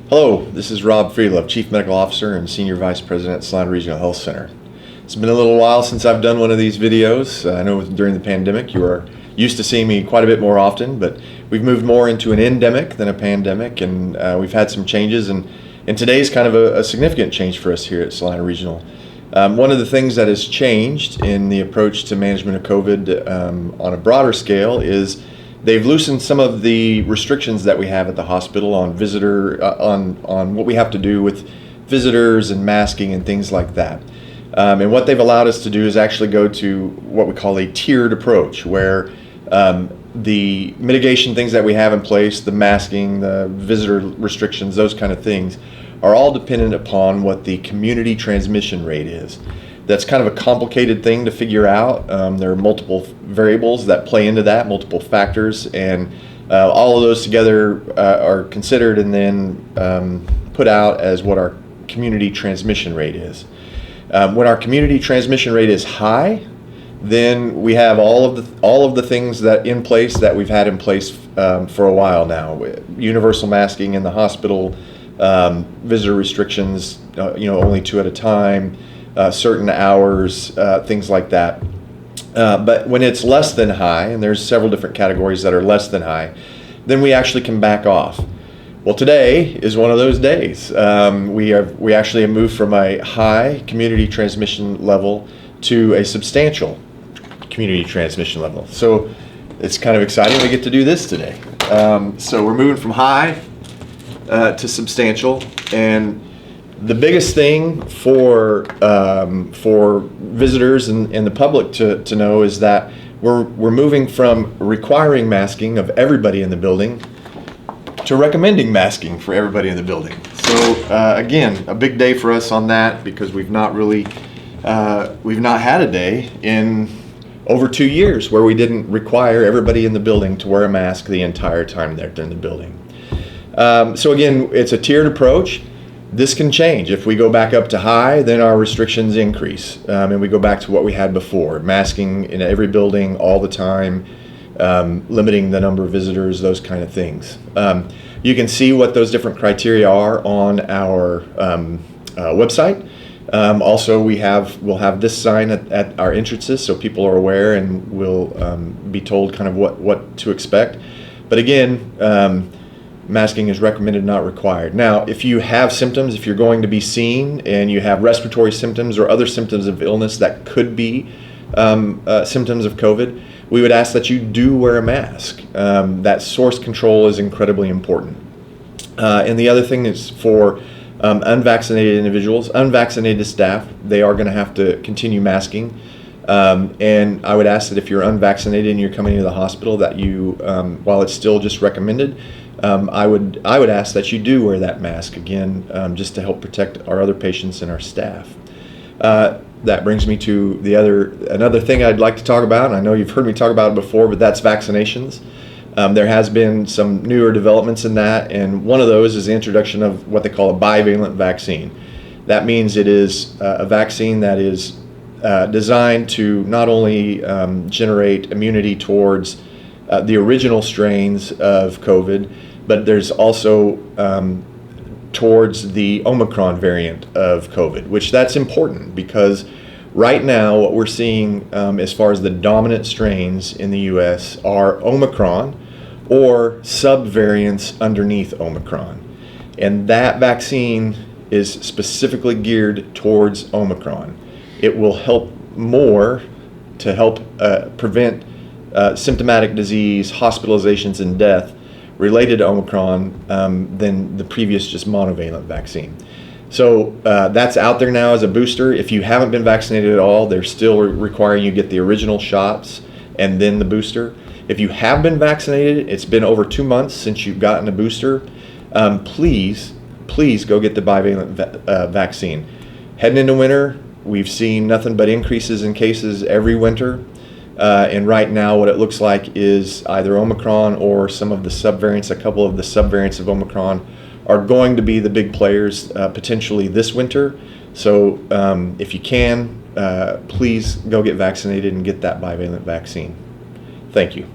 Hello, this is Rob Freelove, Chief Medical Officer and Senior Vice President at Salina Regional Health Center. It's been a little while since I've done one of these videos. I know during the pandemic you are used to seeing me quite a bit more often, but we've moved more into an endemic than a pandemic, and we've had some changes, and today's kind of a significant change for us here at Salina Regional. One of the things that has changed in the approach to management of COVID on a broader scale is they've loosened some of the restrictions that we have at the hospital on on what we have to do with visitors and masking and things like that. And what they've allowed us to do is actually go to what we call a tiered approach, where the mitigation things that we have in place, the masking, the visitor restrictions, those kind of things, are all dependent upon what the community transmission rate is. That's kind of a complicated thing to figure out. There are multiple variables that play into that, multiple factors, and all of those together are considered and then put out as what our community transmission rate is. When our community transmission rate is high, then we have all of the things that in place that we've had in place for a while now. Universal masking in the hospital, visitor restrictions, only 2 at a time. Certain hours, things like that. But when it's less than high, and there's several different categories that are less than high, then we actually can back off. Well, today is one of those days. We actually have moved from a high community transmission level to a substantial community transmission level. So it's kind of exciting we get to do this today. So we're moving from high to substantial, and the biggest thing for visitors and the public to know is that we're moving from requiring masking of everybody in the building to recommending masking for everybody in the building. So again, a big day for us on that, because we've not had a day in over 2 years where we didn't require everybody in the building to wear a mask the entire time they're in the building. So again, it's a tiered approach. This can change. If we go back up to high, then our restrictions increase, and we go back to what we had before, masking in every building all the time, limiting the number of visitors, those kind of things. You can see what those different criteria are on our website. Also, we'll have this sign at our entrances, so people are aware and will be told kind of what to expect. But again, masking is recommended, not required. Now, if you have symptoms, if you're going to be seen and you have respiratory symptoms or other symptoms of illness that could be symptoms of COVID, we would ask that you do wear a mask. That source control is incredibly important. And the other thing is for unvaccinated individuals, unvaccinated staff, they are going to have to continue masking. And I would ask that if you're unvaccinated and you're coming into the hospital, that you, while it's still just recommended, I would ask that you do wear that mask again, just to help protect our other patients and our staff. That brings me to another thing I'd like to talk about. And I know you've heard me talk about it before, but that's vaccinations. There has been some newer developments in that, and one of those is the introduction of what they call a bivalent vaccine. That means it is a vaccine that is designed to not only generate immunity towards the original strains of COVID, but there's also towards the Omicron variant of COVID, which that's important because right now what we're seeing as far as the dominant strains in the US are Omicron or subvariants underneath Omicron. And that vaccine is specifically geared towards Omicron. It will help more to help prevent symptomatic disease, hospitalizations, and death related to Omicron than the previous just monovalent vaccine. So that's out there now as a booster. If you haven't been vaccinated at all, they're still requiring you get the original shots and then the booster. If you have been vaccinated, it's been over 2 months since you've gotten a booster, please go get the bivalent vaccine. Heading into winter, we've seen nothing but increases in cases every winter. And right now what it looks like is either Omicron or some of the subvariants, a couple of the subvariants of Omicron are going to be the big players potentially this winter. So if you can, please go get vaccinated and get that bivalent vaccine. Thank you.